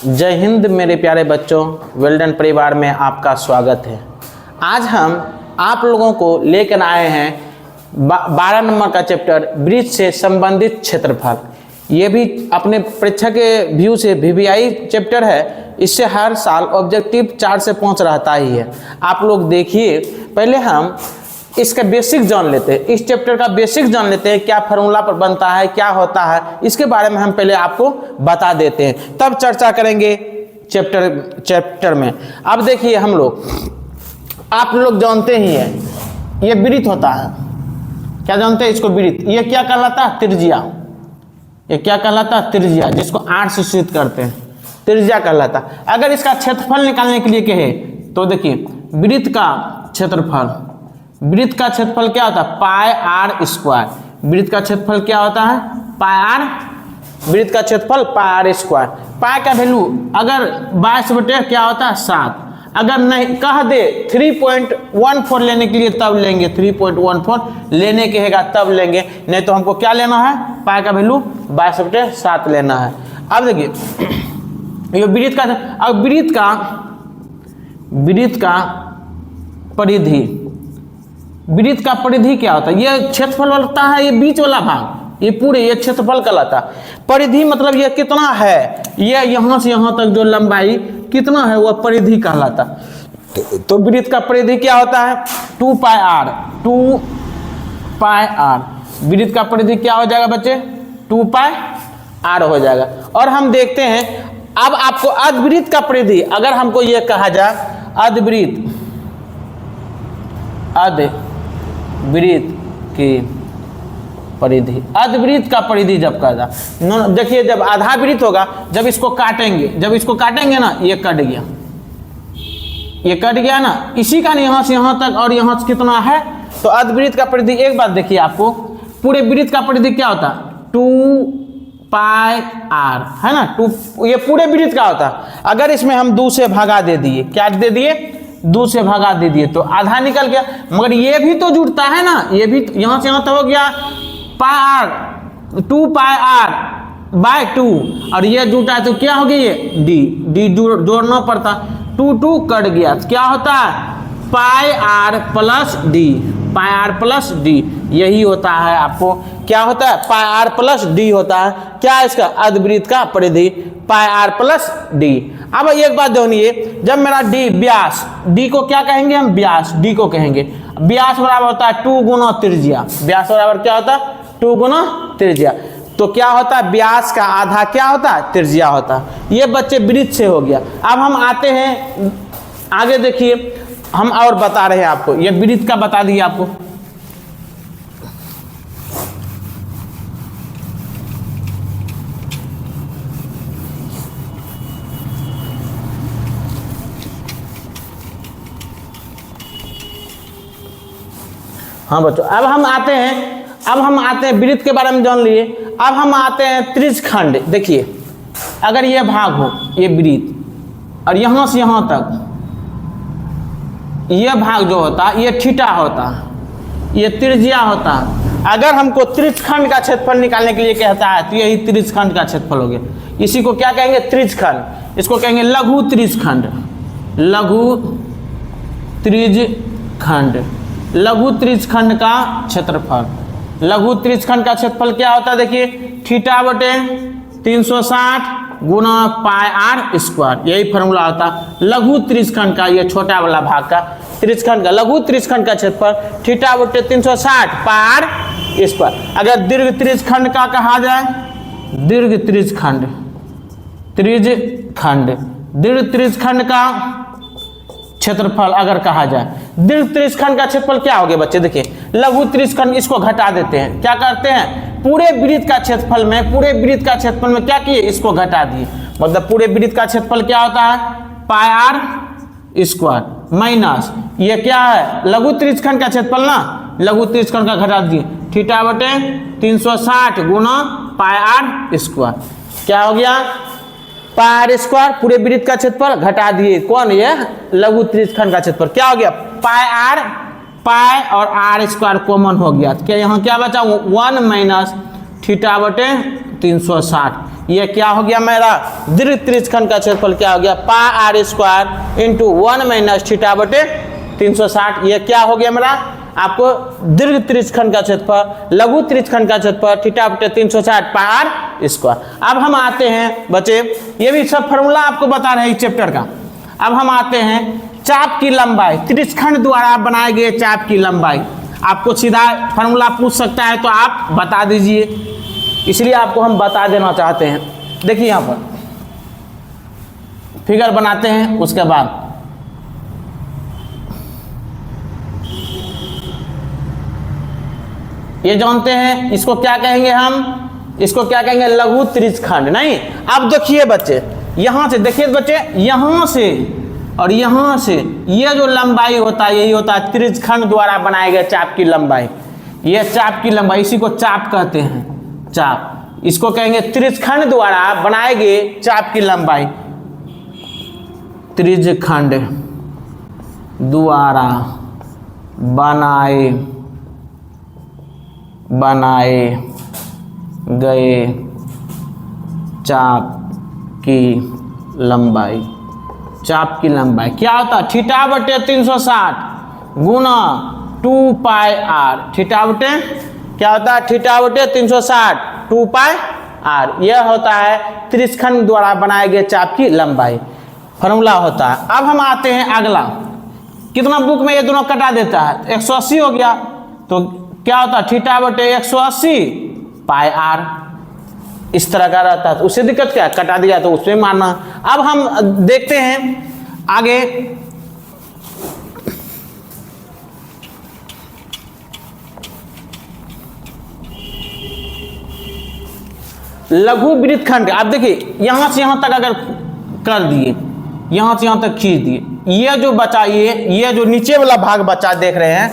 जय हिंद मेरे प्यारे बच्चों, वेल्डन परिवार में आपका स्वागत है। आज हम आप लोगों को लेकर आए हैं 12 नंबर का चैप्टर वृत्त से संबंधित क्षेत्रफल। ये भी अपने परीक्षा के व्यू से VVI चैप्टर है। इससे हर साल ऑब्जेक्टिव 4 से 5 रहता ही है। आप लोग देखिए, पहले हम इसका बेसिक जान लेते हैं, इस चैप्टर का बेसिक जान लेते हैं, क्या फार्मूला पर बनता है, क्या होता है, इसके बारे में हम पहले आपको बता देते हैं, तब चर्चा करेंगे चैप्टर में। अब देखिए, हम लोग आप लोग जानते ही हैं, ये वृत्त होता है। क्या जानते हैं इसको? वृत्त। ये क्या कहलाता है? त्रिज्या। ये क्या कहलाता है? त्रिज्या, जिसको 8 से सूचित करते हैं, त्रिज्या कहलाता है। अगर इसका क्षेत्रफल निकालने के लिए कहे तो देखिए, वृत्त का क्षेत्रफल, वृत्त का क्षेत्रफल क्या होता है? Pi r square. वृत्त का क्षेत्रफल क्या होता है? Pi are. वृत्त का क्षेत्रफल पाई आर स्क्वायर। पाई का वैल्यू अगर 22 क्या होता है? 7। अगर नहीं कह दे 3.14 लेने के लिए तब लेंगे, 3.14 लेने के हैगा तब लेंगे, नहीं तो हमको क्या लेना है? पाई का वैल्यू 22/7 लेना है। अब देखिए, ये वृत्त का, अब वृत्त का परिधि, वृत्त का परिधि क्या होता है? ये क्षेत्रफल होता है, ये बीच वाला भाग, ये पूरे, ये क्षेत्रफल कहलाता है। परिधि मतलब ये कितना है, ये यहाँ से यहाँ तक जो लंबाई कितना है, वह परिधि कहलाता है। तो वृत्त का परिधि क्या होता है? 2 पाई आर। 2 पाई आर वृत्त का परिधि क्या हो जाएगा बच्चे? 2 पाई आर हो जाएगा। और हम देखते हैं, अब आपको अर्धवृत्त का परिधि, अगर हमको ये कहा जाए अर्धवृत्त, अर्धवृत्त की परिधि, अर्धवृत्त का परिधि जब कहा, देखिए जब आधा वृत्त होगा, जब इसको काटेंगे ना, ये कट गया, ये कट गया ना, इसी का यहाँ से यहाँ तक और यहाँ से कितना है, तो अर्धवृत्त का परिधि। एक बात देखिए, आपको पूरे वृत्त का परिधि क्या होता है? 2 पाई आर है ना, 2, ये पूरे वृत्त का होता है। अगर इसमें हम 2 से भागा दे दिए, क्या दे दिए? 2 से भगा दे दिए तो आधा निकल गया। मगर ये भी तो जुड़ता है ना, ये भी यहाँ से यहाँ तक हो गया pi are, 2 pi are bye 2, और ये जुटा है तो क्या हो गया? ये डी जोड़ना पड़ता, 2 कट गया, क्या होता है? Pi r plus d, pi r plus d, यही होता है। आपको क्या होता है? पाई आर प्लस डी होता है। क्या है इसका? अर्धवृत्त का परिधि पाई आर प्लस डी। अब एक बात जानिए, जब मेरा डी व्यास, डी को क्या कहेंगे हम? व्यास, डी को कहेंगे। व्यास बराबर होता है 2 गुना त्रिज्या। व्यास बराबर क्या होता है? 2 गुना त्रिज्या। तो क्या होता है? व्यास का आधा क्या होता है? त्रिज्या होता है। ये बच्चे वृत्त से हो गया। अब हम आते हैं आगे, देखिए हम और बता रहे हैं आपको, ये वृत्त का बता दिए आपको। हाँ बच्चों, अब हम आते हैं वृत्त के बारे में जान लिए। अब हम आते हैं त्रिज्यखंड। देखिए, अगर ये भाग हो, ये वृत्त, और यहाँ से यहाँ तक ये भाग जो होता है, ये थीटा होता है, ये त्रिज्या होता है। अगर हमको त्रिज्यखंड का क्षेत्रफल निकालने के लिए कहता है तो यही त्रिज्यखंड का क्षेत्रफल हो गया। इसी को क्या कहेंगे? त्रिज्यखंड। इसको कहेंगे लघु त्रिज्यखंड, लघु त्रिज्यखंड, लघु त्रिज्यखंड का क्षेत्रफल। लघु त्रिज्यखंड का क्षेत्रफल क्या होता है? देखिए, थीटा बटे 360 गुना पाई आर स्क्वायर, यही फॉर्मूला होता है लघु त्रिज्यखंड का। ये छोटा वाला भाग का त्रिज्यखंड का, लघु त्रिज्यखंड का क्षेत्रफल थीटा बटे 360 पाई आर स्क्वायर। अगर दीर्घ त्रिज्यखंड का कहा जाए, दीर्घ त्रिज्यखंड, दीर्घ त्रिज्यखंड का क्षेत्रफल अगर कहा जाए, दीर्घ त्रिज्यखंड का क्षेत्रफल क्या हो गया बच्चे? देखिए, लघु त्रिज्यखंड, इसको घटा देते हैं, क्या करते हैं? पूरे वृत्त का क्षेत्रफल में, पूरे वृत्त का क्षेत्रफल में क्या किए? इसको घटा दिए। मतलब पूरे वृत्त का क्षेत्रफल क्या होता है? पाई आर स्क्वायर माइनस, ये क्या है? लघु त्रिज्यखंड का क्षेत्रफल ना, लघु त्रिज्यखंड का घटा दिए, थीटा बटे 360 गुना पाई आर स्क्वायर। क्या हो गया? पाई आर स्क्वायर, पूरे वृत्त का क्षेत्रफल घटा दिए, कौन? ये लघु त्रिज्यखंड का क्षेत्रफल। क्या हो गया? पाई आर, पाई और आर स्क्वायर कॉमन हो गया। क्या यहाँ क्या बचा? 1 माइनस थीटा बटे 360, ये क्या हो गया मेरा दीर्घ त्रिज्यखंड का क्षेत्रफल क्या हो गया pi r square into 1 minus theta बटे 360। ये क्या हो गया मेरा आपको दीर्घ त्रिज्यखंड का क्षेत्रफल लघु त्रिज्यखंड का क्षेत्रफल थीटा बटे 360 पाई आर स्क्वायर। अब हम आते हैं बच्चे, ये भी सब फॉर्मूला आपको बता रहे हैं इस चैप्टर का। अब हम आते हैं चाप की लंबाई, त्रिज्यखंड द्वारा बनाए गए चाप की लंबाई। आपको सीधा फॉर्मूला पूछ सकता है तो आप बता दीजिए, इसलिए आपको हम बता देना चाहते हैं। देखिए यहाँ पर फिगर बनाते हैं, उसके बाद ये जानते हैं इसको क्या कहेंगे हम, इसको क्या कहेंगे लघु त्रिज्यखंड। नहीं, अब देखिए बच्चे, यहां से देखिए बच्चे, यहां से और यहां से ये जो लंबाई होता है यही होता है त्रिज्यखंड द्वारा बनाए गए चाप की लंबाई। ये चाप की लंबाई, इसी को चाप कहते हैं, चाप। इसको कहेंगे त्रिज्यखंड द्वारा बनाए गए चाप की लंबाई, त्रिज्यखंड द्वारा बनाए गए चाप की लंबाई। चाप की लंबाई क्या होता है थीटा बटे 360 गुना 2 पाई आर। थीटा बटे क्या होता है थीटा बटे 360 2 पाई आर। यह होता है त्रिज्यखंड द्वारा बनाए गए चाप की लंबाई, फॉर्मूला होता है। अब हम आते हैं अगला, कितना बुक में ये दोनों कटा देता है 180 हो गया, तो क्या होता है थीटा बटे 180 पाई आर। इस तरह का रहता है, तो उससे दिक्कत क्या, कटा दिया तो उसमें मानना। अब हम देखते हैं आगे, लघु वृत्तखंड। आप देखिए यहां से यहां तक अगर कर दिए, यहां से यहां तक खींच दिए, ये जो बचा, ये जो नीचे वाला भाग बचा देख रहे हैं,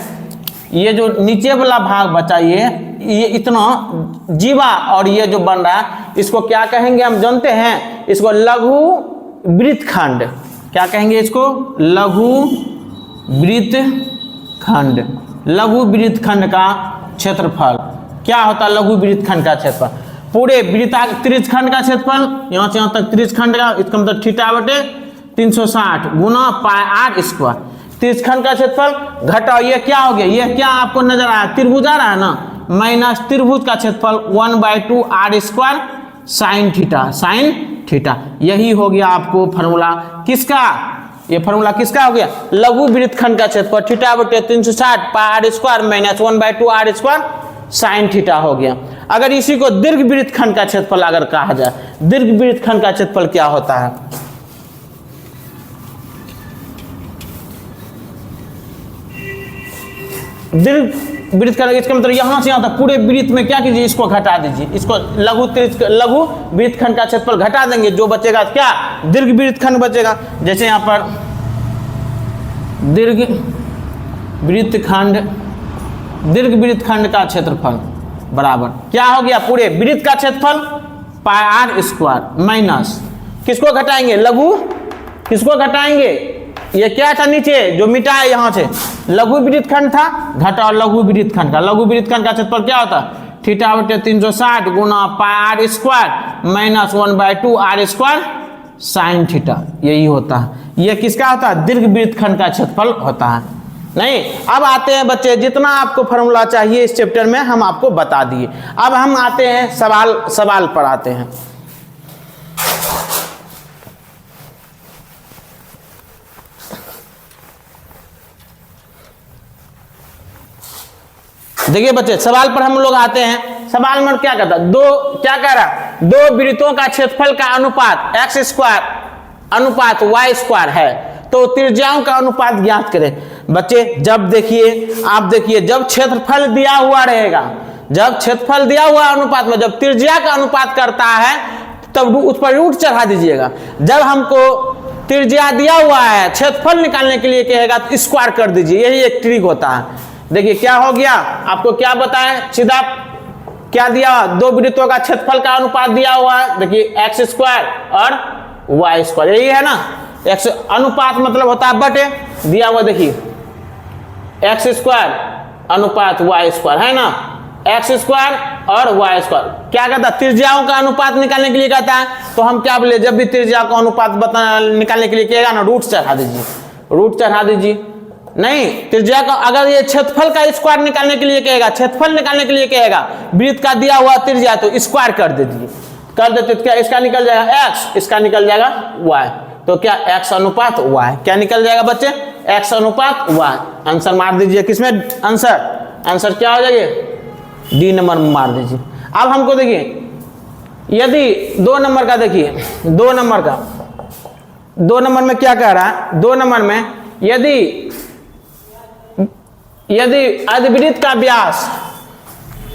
ये जो नीचे वाला भाग बचा ये इतना जीवा, और ये जो बन रहा है इसको क्या कहेंगे हम जानते हैं, इसको लघु वृत्तखंड। क्या कहेंगे इसको, लघु वृत्तखंड। लघु वृत्तखंड का क्षेत्रफल क्या होता है, लघु वृत्तखंड का क्षेत्रफल पूरे त्रिज्यखंड का क्षेत्रफल, यहाँ से यहाँ तक त्रिज्यखंड का, इसका मतलब थीटा बटे 360 गुना पाई आर स्क्वायर। त्रिज्यखंड का क्षेत्रफल घटाओ, ये क्या हो गया, ये क्या आपको नजर आया, त्रिभुज आ रहा है ना, माइनस त्रिभुज का क्षेत्रफल 1/2 are square sine theta, sine theta. यही हो गया आपको फॉर्मूला किसका, ये फॉर्मूला किसका हो गया, लघु वृत्तखंड का क्षेत्रफल थीटा बटे 360 pi r square minus 1/2 are square sine theta हो गया। अगर इसी को दीर्घ वृत्तखंड का क्षेत्रफल अगर कहा जाए, दीर्घ वृत्तखंड का क्षेत्रफल क्या होता है, दीर्घ वृत्तखंड, इसका मतलब यहां से यहां तक पूरे वृत्त में क्या कीजिए, इसको घटा दीजिए, इसको लघु वृत्तखंड का क्षेत्रफल घटा देंगे, जो बचेगा क्या, दीर्घ वृत्तखंड बचेगा। जैसे यहां पर दीर्घ वृत्तखंड का क्षेत्रफल बराबर क्या हो गया, पूरे वृत्त का क्षेत्रफल पाई आर स्क्वायर माइनस किसको घटाएंगे, लघु, किसको घटाएंगे, ये क्या था नीचे जो मिटा है यहां से, लघु वृत्तखंड था, घटाओ लघु वृत्तखंड का। लघु वृत्तखंड का क्षेत्रफल क्या होता है, थीटा बटे 360 गुना pi r square minus 1/2 are square sine theta. यही होता है, ये किसका होता है, दीर्घ वृत्तखंड का क्षेत्रफल होता है। नहीं, अब आते हैं बच्चे, जितना आपको फॉर्मूला चाहिए इस चैप्टर में हम आपको बता दिए। अब हम आते हैं सवाल पर आते हैं। देखिए बच्चे, सवाल पर हम लोग आते हैं। सवाल में क्या कहता है, क्या कह रहा है, दो वृत्तों का क्षेत्रफल का अनुपात x स्क्वायर अनुपात y स्क्वायर है, तो त्रिज्याओं का अनुपात ज्ञात करें। बच्चे जब देखिए, आप देखिए, जब क्षेत्रफल दिया हुआ रहेगा, जब क्षेत्रफल दिया हुआ अनुपात में जब त्रिज्या का अनुपात करता है तब उस पर रूट चढ़ा दीजिएगा। जब हमको त्रिज्या दिया हुआ है, क्षेत्रफल निकालने के लिए कहेगा तो स्क्वायर कर दीजिए, यही एक ट्रिक होता है। देखिए क्या हो गया, आपको क्या बताएं, सीधा क्या दिया, दो वृत्तों का क्षेत्रफल का अनुपात दिया हुआ है। देखिए एक्स स्क्वायर और वाई स्क्वायर, यही है ना, एक्स अनुपात मतलब होता है बटे, दिया हुआ देखिए एक्स स्क्वायर अनुपात वाई स्क्वायर है ना, एक्स स्क्वायर और वाई स्क्वायर क्या कहता है, त्रिज्याओं का अनुपात निकालने के लिए कहता है। तो हम क्या बोले, जब भी त्रिज्या का अनुपात निकालने के लिए कहेगा ना, रूट चढ़ा दीजिए, रूट चढ़ा दीजिए। नहीं, त्रिज्या का अगर ये क्षेत्रफल का स्क्वायर निकालने के लिए कहेगा, क्षेत्रफल निकालने के लिए कहेगा, वृत्त का दिया हुआ त्रिज्या तो स्क्वायर कर दीजिए, कर देते तो क्या इसका निकल जाएगा x, इसका निकल जाएगा y। तो क्या x अनुपात y, क्या निकल जाएगा बच्चे, x अनुपात y। आंसर मार दीजिए किसमें, आंसर क्या हो जाएगा, डी नंबर में मार दीजिए। अब हमको देखिए, यदि 2 नंबर का देखिए, 2 नंबर में क्या कह रहा है, 2 नंबर में यदि अर्धवृत्त का व्यास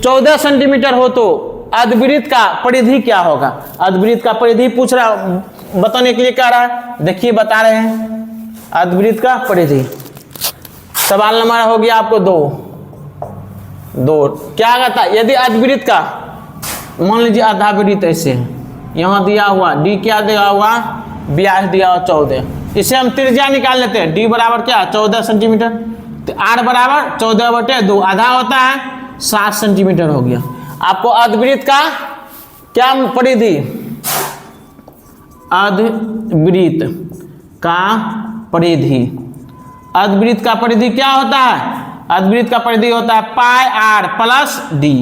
14 सेंटीमीटर हो तो अर्धवृत्त का परिधि क्या होगा। अर्धवृत्त का परिधि पूछ रहा, बताने के लिए कह रहा है, देखिए बता रहे हैं अर्धवृत्त का परिधि। सवाल नंबर हो गया आपको 2। क्या कहता है, यदि अर्धवृत्त का, मान लीजिए आधा वृत्त ऐसे है, यहाँ दिया हुआ डी क्या दिया हुआ, व्यास दिया हुआ 14, इसे हम त्रिज्या निकाल लेते हैं। डी बराबर क्या, 14 सेंटीमीटर, तो आर बराबर 14/2, आधा होता है 7 सेंटीमीटर हो गया। आपको अर्धवृत्त का क्या परिधि, अर्धवृत्त का परिधि, अर्धवृत्त का परिधि क्या होता है, अर्धवृत्त का परिधि होता है pi r plus d,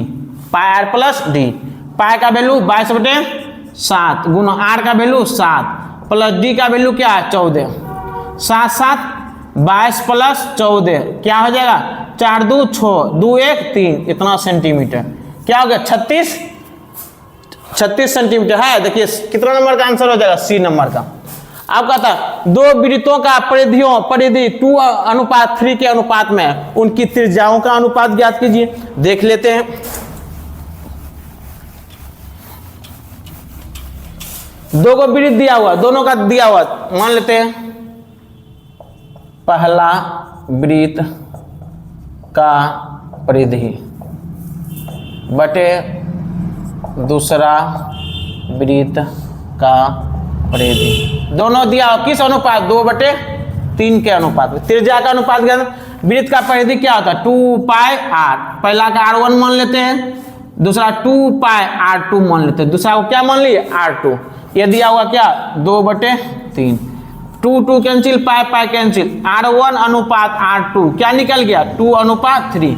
pi r plus d. Pi का वैल्यू 22/7 गुना आर का वैल्यू 7 प्लस डी का वैल्यू क्या है 14, 7 7 22 प्लस 14 क्या हो जाएगा, 4 2 6 2 1 3, इतना सेंटीमीटर, क्या हो गया 36 सेंटीमीटर है। देखिए कितना नंबर का आंसर हो जाएगा, सी नंबर का। आप कहता है 2 वृत्तों का परिधि 2:3 के अनुपात में उनकी त्रिज्याओं का अनुपात ज्ञात कीजिए। देख लेते हैं, दो को वृत्त दिया हुआ, दोनों का दिया हुआ, मान लेते हैं पहला वृत्त का परिधि बटे दूसरा वृत्त का परिधि, दोनों दिया हो किस अनुपात, 2/3 के अनुपात में। त्रिज्या का अनुपात क्या, वृत्त का परिधि क्या होता है 2 पाई आर, पहला का r1 मान लेते हैं, दूसरा 2 पाई r2 मान लेते हैं, दूसरा को क्या मान लिए r2। ये दिया हुआ क्या 2/3, 2 2 कैंसिल, पाई पाई कैंसिल, r1 अनुपात r2 क्या निकल गया 2:3।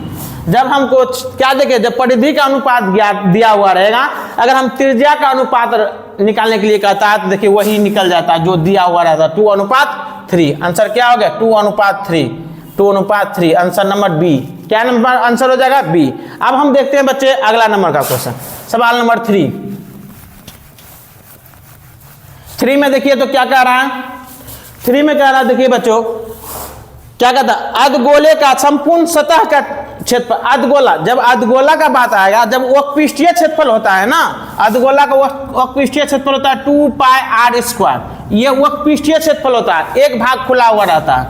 जब हमको क्या देखे, जब परिधि का अनुपात दिया हुआ रहेगा, अगर हम त्रिज्या का अनुपात निकालने के लिए कहता है तो देखिए वही निकल जाता है जो दिया हुआ रहता है 2:3। आंसर क्या हो गया 2:3, आंसर नंबर बी। क्या नंबर आंसर हो जाएगा बी। अब हम देखते हैं बच्चे अगला नंबर का क्वेश्चन, सवाल नंबर 3 में देखिए तो क्या कह रहा है, 3 में कह रहा है, देखिए बच्चों क्या कहता है, अर्धगोले का संपूर्ण सतह का क्षेत्रफल, अर्धगोला, जब अर्धगोला का बात आएगा, जब वक्रपृष्ठीय क्षेत्रफल होता है ना, अर्धगोला का वक्रपृष्ठीय क्षेत्रफल होता है 2 पाई आर स्क्वायर, ये वक्रपृष्ठीय क्षेत्रफल होता है, एक भाग खुला हुआ रहता है,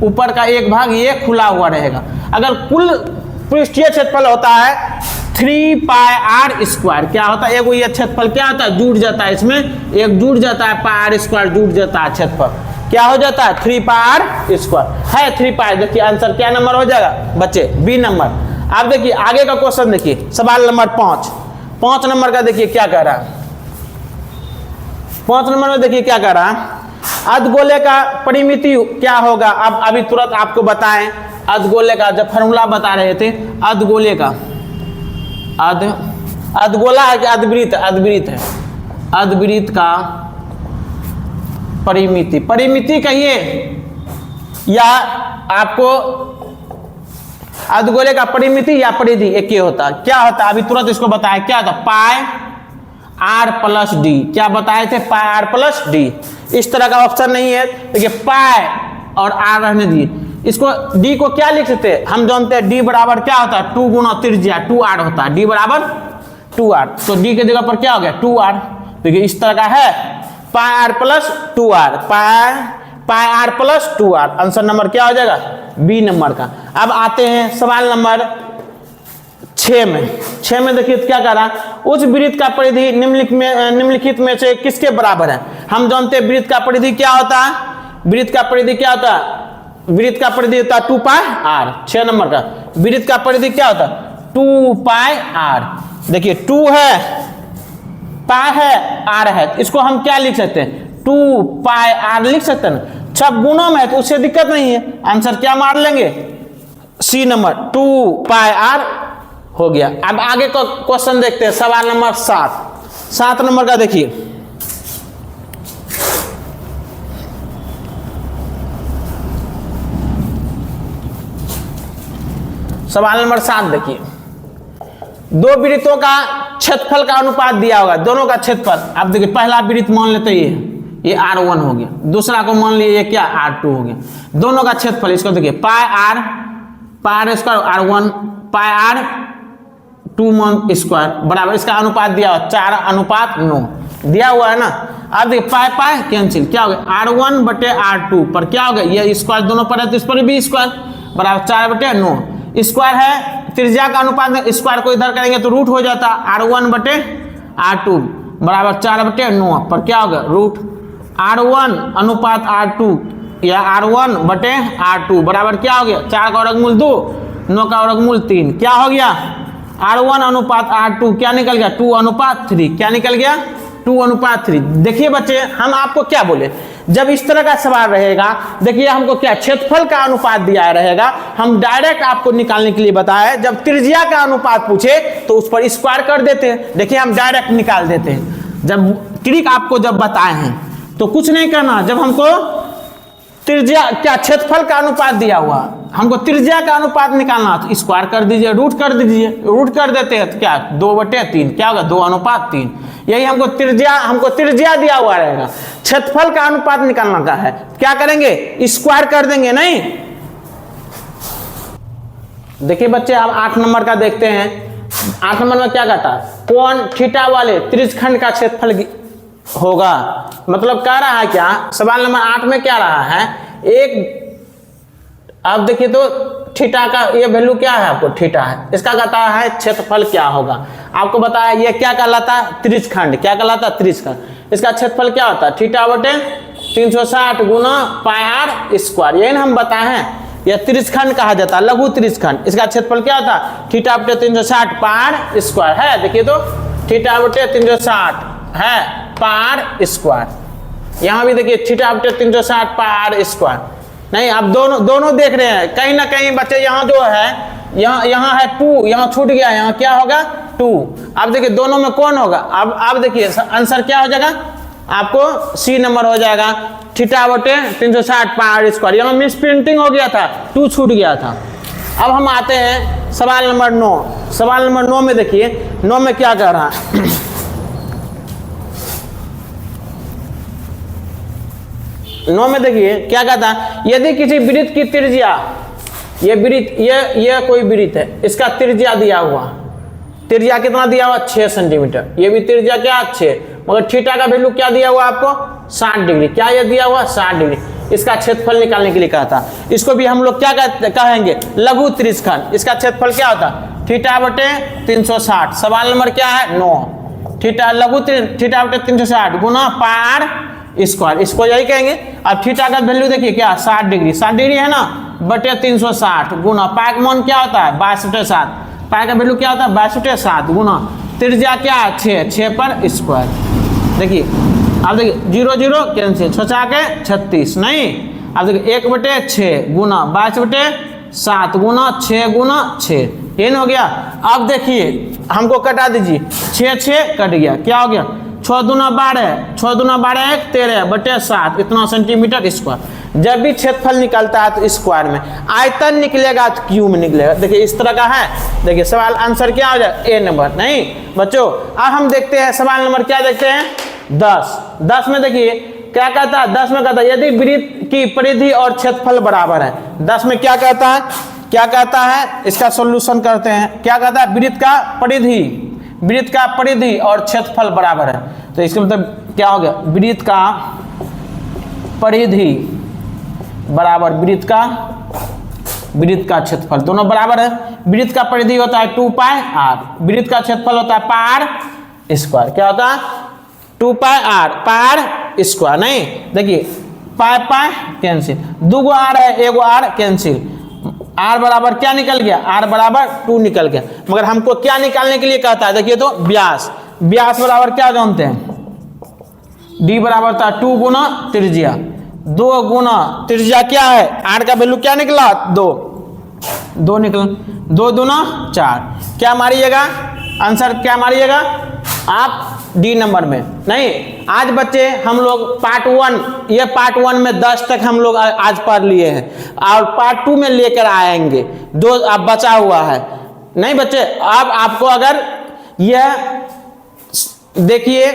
ऊपर का एक भाग ये खुला हुआ रहेगा। अगर कुल पृष्ठीय क्षेत्रफल होता है 3 पाई आर स्क्वायर, क्या होता है, एक ये क्षेत्रफल क्या होता है जुड़ जाता है, इसमें एक जुड़ जाता है पाई आर स्क्वायर जुड़ जाता है, क्षेत्रफल क्या हो जाता है 3 पाई आर स्क्वायर है 3 पाई। देखिए आंसर क्या नंबर हो जाएगा बच्चे, बी नंबर। अब देखिए आगे का क्वेश्चन देखिए, सवाल नंबर 5 नंबर का देखिए क्या कह रहा है, 5 नंबर में देखिए क्या कह रहा है, अर्धगोले का परिमिति क्या होगा। अब अभी तुरंत आपको बताएं, अर्धगोले का जब फॉर्मूला बता रहे थे, अर्धगोले का, अर्धगोला है कि अर्धवृत्त, अर्धवृत्त है, अर्धवृत्त का परिमिति कहिए या आपको अर्धगोले का परिमिति या परिधि एक ही होता है, क्या होता है अभी तुरंत इसको बताया, क्या होता है पाई आर प्लस डी, क्या बताए थे पाई आर प्लस डी। इस तरह का ऑप्शन नहीं है, देखिए पाई और आर रहने दिए, इसको डी को क्या लिख सकते हैं, हम जानते हैं डी बराबर क्या होता है 2 गुना त्रिज्या 2r होता है, डी बराबर 2r, तो डी के जगह पर क्या हो गया 2r। देखिए इस तरह का है pi r plus 2r, pi r plus 2r, answer number क्या हो जाएगा बी नंबर का। अब आते हैं सवाल नंबर 6 में देखिए क्या कह रहा है, उस वृत्त का परिधि निम्नलिखित में से किसके बराबर है। हम जानते हैं वृत्त का परिधि क्या होता है, वृत्त का परिधि क्या होता है, वृत्त का परिधि होता है 2 पाई आर। 6 नंबर का वृत्त का परिधि क्या होता है 2 पाई आर। देखिए 2 है पाई है आर है, इसको हम क्या लिख सकते हैं 2 पाई आर लिख सकते हैं ना। सब गुणों में है तो उससे दिक्कत नहीं है, आंसर क्या मार लेंगे सी नंबर 2 पाई आर हो गया। अब आगे का क्वेश्चन देखते हैं, सवाल नंबर 7 नंबर का देखिए। सवाल नंबर 7 देखिए, दो वृत्तों का क्षेत्रफल का अनुपात दिया होगा, दोनों का क्षेत्रफल। अब देखिए पहला वृत्त मान लेते ये R1 हो गया, दूसरा को मान लिए ये क्या R2 हो गया। दोनों का क्षेत्रफल इसको देखिए पाई आर स्क्वायर R1 पाई R2 मान स्क्वायर बराबर, इसका अनुपात दिया हुआ 4:9 दिया हुआ है ना। अब देखिए पाई कैंसिल, क्या हो गया R1/R2 पर क्या हो गया ये स्क्वायर दोनों पर है तो इस पर भी स्क्वायर बराबर 4/9 स्क्वायर है। त्रिज्या का अनुपात स्क्वायर को इधर करेंगे तो रूट हो जाता R1/R2 बराबर 4/9 पर क्या होगा रूट R1 अनुपात R2 या R1/R2 बराबर क्या हो गया 4 का वर्गमूल 2 9 का वर्गमूल 3 क्या हो गया R1 अनुपात R2 क्या निकल गया 2:3 क्या निकल गया 2:3। देखिए बच्चे हम आपको क्या बोले, जब इस तरह का सवाल रहेगा देखिए हमको क्या क्षेत्रफल का अनुपात दिया रहेगा, हम डायरेक्ट आपको निकालने के लिए बताया। जब त्रिज्या का अनुपात पूछे तो उस पर स्क्वायर कर देते हैं, देखिए हम डायरेक्ट निकाल देते हैं। जब ट्रिक आपको जब बताए हैं तो कुछ नहीं करना, जब हमको त्रिज्या क्या क्षेत्रफल का अनुपात दिया हुआ हमको त्रिज्या का अनुपात निकालना तो स्क्वायर कर दीजिए, रूट कर दीजिए, रूट कर देते हैं तो क्या 2/3 क्या होगा 2:3। यही हमको त्रिज्या दिया हुआ रहेगा, क्षेत्रफल का अनुपात निकालना का है, क्या करेंगे स्क्वायर कर देंगे नहीं। देखिए बच्चे अब 8 नंबर का देखते हैं। 8 नंबर में क्या कहता है कोण थीटा वाले त्रिज्यखंड का क्षेत्रफल होगा। मतलब कह रहा है क्या सवाल नंबर 8 में क्या रहा है एक, अब देखिए तो थीटा का ये वैल्यू क्या है आपको थीटा है, इसका कहता है क्षेत्रफल क्या होगा। आपको बताया ये क्या कहलाता है त्रिज्यखंड, क्या कहलाता है त्रिज्यखंड। इसका क्षेत्रफल क्या होता है θ/360 गुना पाई आर स्क्वायर, यही हम बताए हैं यह त्रिज्यखंड कहा जाता है, लघु त्रिज्यखंड। इसका क्षेत्रफल क्या होता है θ/360 पाई आर स्क्वायर है। देखिए तो θ/360 है पाई आर स्क्वायर, यहाँ भी देखिए θ/360 पाई आर स्क्वायर। नहीं आप दोनों देख रहे हैं कहीं ना कहीं बच्चे, यहाँ जो है यहाँ है 2, यहाँ छूट गया, यहाँ क्या होगा 2। अब देखिए दोनों में कौन होगा, अब देखिए आंसर क्या हो जाएगा आपको सी नंबर हो जाएगा θ/360 पाई आर स्क्वायर। यहाँ मिस प्रिंटिंग हो गया था 2 छूट गया था। अब हम आते हैं सवाल नंबर 9। सवाल नंबर 9 में देखिए 9 में क्या कह रहा है 9 में देखिए क्या कहता है यदि किसी वृत्त की त्रिज्या, ये वृत्त ये कोई वृत्त है, इसका त्रिज्या दिया हुआ, त्रिज्या कितना दिया हुआ 6 सेंटीमीटर, ये भी त्रिज्या क्या 6, मगर थीटा का वैल्यू क्या दिया हुआ आपको 60 डिग्री, क्या ये दिया हुआ 60 डिग्री। इसका क्षेत्रफल निकालने के लिए कहा था, इसको भी हम लोग क्या कहेंगे लघु त्रिज्यखंड। इसका क्षेत्रफल क्या होता θ/360। सवाल नंबर क्या है 9, थीटा लघु θ/360 गुना पाई आर स्क्वायर, इसको यही कहेंगे। अब थीटा का वैल्यू देखिए क्या 60 डिग्री, 60 डिग्री है ना बटे 360 गुना पाई का मान क्या होता है 22/7, पाई का वैल्यू क्या होता है 22/7 गुना त्रिज्या क्या है 6 पर स्क्वायर। देखिए अब देखिए 0 0 कैंसिल 6 के 36 नहीं। अब देखिए 1/6 गुना 22/7 गुना 6 गुना 6 ये हो गया। अब देखिए हमको कटा दीजिए 6 कट गया, क्या हो गया 6 दूना 12 6 दूना 12 1 13/7 इतना सेंटीमीटर स्क्वायर। जब भी क्षेत्रफल निकलता है तो स्क्वायर में, आयतन निकलेगा तो क्यूब में निकलेगा। देखिए इस तरह का है। देखिए सवाल आंसर क्या हो जाए ए नंबर। नहीं बच्चों अब हम देखते हैं सवाल नंबर क्या देखते हैं 10 में देखिए क्या कहता है 10 में कहता है यदि वृत्त की परिधि और क्षेत्रफल बराबर है। 10 में क्या कहता है इसका सॉल्यूशन करते हैं। क्या कहता है वृत्त का परिधि और क्षेत्रफल बराबर है, तो इसका मतलब क्या हो गया वृत्त का परिधि बराबर वृत्त का क्षेत्रफल, दोनों बराबर है। वृत्त का परिधि होता है 2 पाई आर, वृत्त का क्षेत्रफल होता है पाई आर स्क्वायर। क्या होता है 2 पाई आर स्क्वायर। नहीं देखिए पाई कैंसिल, 2 आर है 1 आर कैंसिल, आर बराबर क्या निकल गया आर बराबर 2 निकल गया। मगर हमको क्या निकालने के लिए कहता है देखिए तो व्यास, व्यास बराबर क्या जानते हैं, डी बराबर था 2 गुना त्रिज्या, 2 गुना त्रिज्या क्या है, आर का वैल्यू क्या निकला 2 निकला, 2 दूना 4, क्या मारिएगा आंसर, क्या मारिएगा आप डी नंबर में। नहीं, आज बच्चे हम लोग पार्ट 1, ये पार्ट 1 में 10 तक हम लोग आज पढ़ लिए हैं और पार्ट 2 में लेकर आएंगे, 2 अब बचा हुआ है। नहीं बच्चे, अब आपको अगर यह देखिए